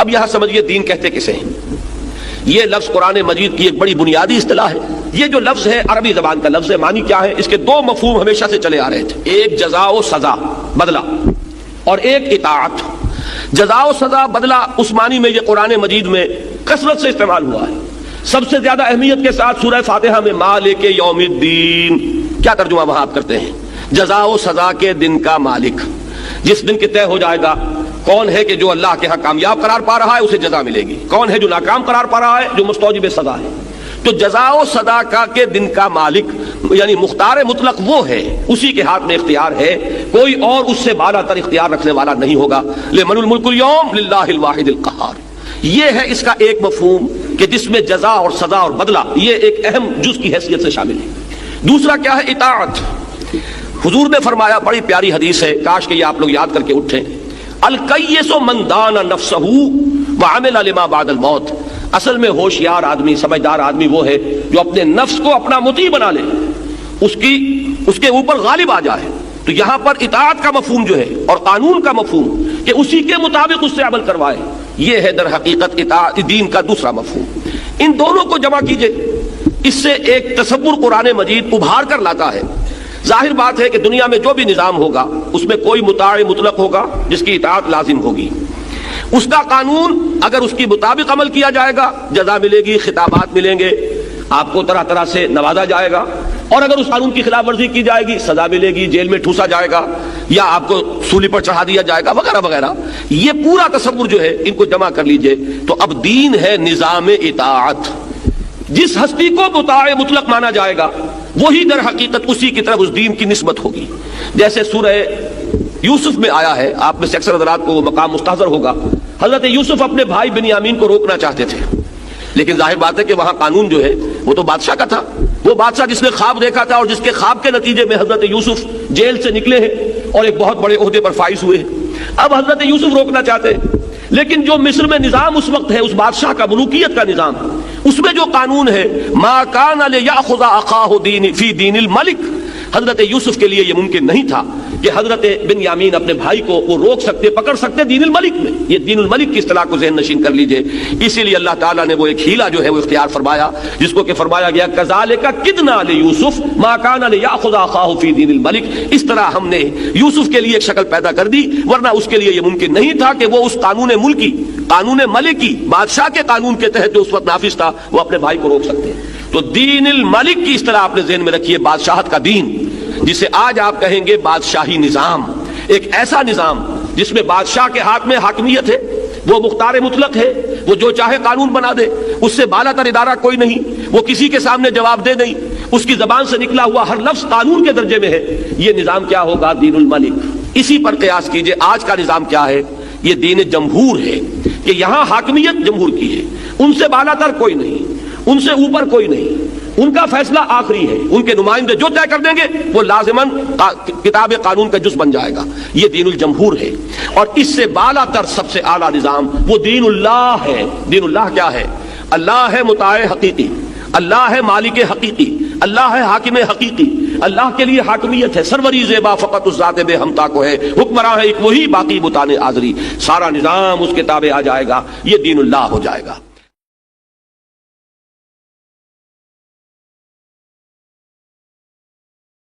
اب یہاں سمجھیے دین کہتے کسے ہیں. یہ لفظ قرآن مجید کی ایک بڑی بنیادی اصطلاح ہے. یہ جو لفظ ہے عربی زبان کا لفظ ہے. معنی کیا ہے؟ اس کے دو مفہوم ہمیشہ سے چلے آ رہے تھے. ایک جزا و سزا، بدلہ، اور ایک اطاعت. جزا و سزا، بدلہ، اس معنی میں یہ قرآن مجید میں کثرت سے استعمال ہوا ہے. سب سے زیادہ اہمیت کے ساتھ سورہ فاتحہ میں مالک یوم الدین، کیا ترجمہ وہاں آپ کرتے ہیں؟ جزا و سزا کے دن کا مالک. جس دن کے طے ہو جائے گا کون ہے کہ جو اللہ کے ہاں کامیاب قرار پا رہا ہے اسے جزا ملے گی، کون ہے جو ناکام قرار پا رہا ہے جو مستوجب سزا ہے. تو جزا و سزا کا کے دن کا مالک یعنی مختار مطلق وہ ہے، اسی کے ہاتھ میں اختیار ہے، کوئی اور اس سے بالا تر اختیار رکھنے والا نہیں ہوگا. لمن الملک اليوم للہ الواحد القہار. یہ ہے اس کا ایک مفہوم کہ جس میں جزا اور سزا اور بدلہ یہ ایک اہم جز کی حیثیت سے شامل ہے. دوسرا کیا ہے؟ اطاعت. حضور نے فرمایا، بڑی پیاری حدیث ہے، کاش کہ یہ آپ لوگ یاد کر کے اٹھیں، الکیس من دان نفسہ وعمل لما بعد الموت. اصل میں ہوشیار آدمی، سمجھدار آدمی وہ ہے جو اپنے نفس کو اپنا مطیع بنا لے، اس کے اوپر غالب آ جائے. تو یہاں پر اطاعت کا مفہوم جو ہے اور قانون کا مفہوم کہ اسی کے مطابق اس سے عمل کروائے، یہ ہے در حقیقت اطاعت دین کا دوسرا مفہوم. ان دونوں کو جمع کیجئے، اس سے ایک تصور قرآن مجید ابھار کر لاتا ہے. ظاہر بات ہے کہ دنیا میں جو بھی نظام ہوگا اس میں کوئی مطاع مطلق ہوگا جس کی اطاعت لازم ہوگی. اس کا قانون اگر اس کے مطابق عمل کیا جائے گا جزا ملے گی، خطابات ملیں گے، آپ کو طرح طرح سے نوازا جائے گا. اور اگر اس قانون کی خلاف ورزی کی جائے گی سزا ملے گی، جیل میں ٹھوسا جائے گا یا آپ کو سولی پر چڑھا دیا جائے گا وغیرہ وغیرہ. یہ پورا تصور جو ہے ان کو جمع کر لیجئے. تو اب دین ہے نظام اطاعت. جس ہستی کو مطاع مطلق مانا جائے گا وہی در حقیقت اسی کی طرف اس دین کی نسبت ہوگی. جیسے سورہ یوسف میں آیا ہے، آپ میں سے اکثر حضرات کو وہ مقام مستحضر ہوگا. حضرت یوسف اپنے بھائی بنیامین کو روکنا چاہتے تھے، لیکن ظاہر بات ہے کہ وہاں قانون جو ہے وہ تو بادشاہ کا تھا. وہ بادشاہ جس نے خواب دیکھا تھا اور جس کے خواب کے نتیجے میں حضرت یوسف جیل سے نکلے ہیں اور ایک بہت بڑے عہدے پر فائز ہوئے ہیں. اب حضرت یوسف روکنا چاہتے ہیں، لیکن جو مصر میں نظام اس وقت ہے، اس بادشاہ کا ملوکیت کا نظام، اس میں جو قانون ہے ما کان لیأخذ اخاہ فی دین الملک، حضرت یوسف کے لیے یہ ممکن نہیں تھا کہ حضرت بنیامین اپنے بھائی کو وہ روک سکتے، پکڑ سکتے دین الملک میں. یہ دین الملک کی اصطلاح کو ذہن نشین کر لیجئے. اسی لیے اللہ تعالیٰ نے وہ ایک ہیلا جو ہے وہ اختیار فرمایا، جس کو کہ فرمایا گیا کذالک کدنا لیوسف ما کان لیأخذ اخاہ فی دین الملک. اس طرح ہم نے یوسف کے لیے ایک شکل پیدا کر دی، ورنہ اس کے لیے یہ ممکن نہیں تھا کہ وہ اس قانون ملکی، قانون ملکی، بادشاہ کے قانون کے تحت جو اس وقت نافذ تھا وہ اپنے بھائی کو روک سکتے. تو دین الملک کی اصطلاح اپنے ذہن میں رکھیے، بادشاہت کا دین، جسے آج آپ کہیں گے بادشاہی نظام. ایک ایسا نظام جس میں بادشاہ کے ہاتھ میں حاکمیت ہے، وہ مختار مطلق ہے، وہ جو چاہے قانون بنا دے، اس سے بالا تر ادارہ کوئی نہیں، وہ کسی کے سامنے جواب دے نہیں، اس کی زبان سے نکلا ہوا ہر لفظ قانون کے درجے میں ہے. یہ نظام کیا ہوگا؟ دین الملک. اسی پر قیاس کیجئے آج کا نظام کیا ہے؟ یہ دین جمہور ہے کہ یہاں حاکمیت جمہور کی ہے، ان سے بالا تر کوئی نہیں، ان سے اوپر کوئی نہیں، ان کا فیصلہ آخری ہے، ان کے نمائندے جو طے کر دیں گے وہ لازماً کتاب قانون کا جز بن جائے گا. یہ دین الجمہور ہے. اور اس سے بالا تر سب سے اعلیٰ نظام وہ دین اللہ ہے. دین اللہ کیا ہے؟ اللہ ہے مطاع حقیقی، اللہ ہے مالک حقیقی، اللہ ہے حاکم حقیقی، اللہ کے لیے حاکمیت ہے، سروری زیبا فقط اس ذات بے ہمتا کو ہے، حکمراں ہے ایک وہی باقی بتانے آزری. سارا نظام اس کے تابع آ جائے گا، یہ دین اللہ ہو جائے گا.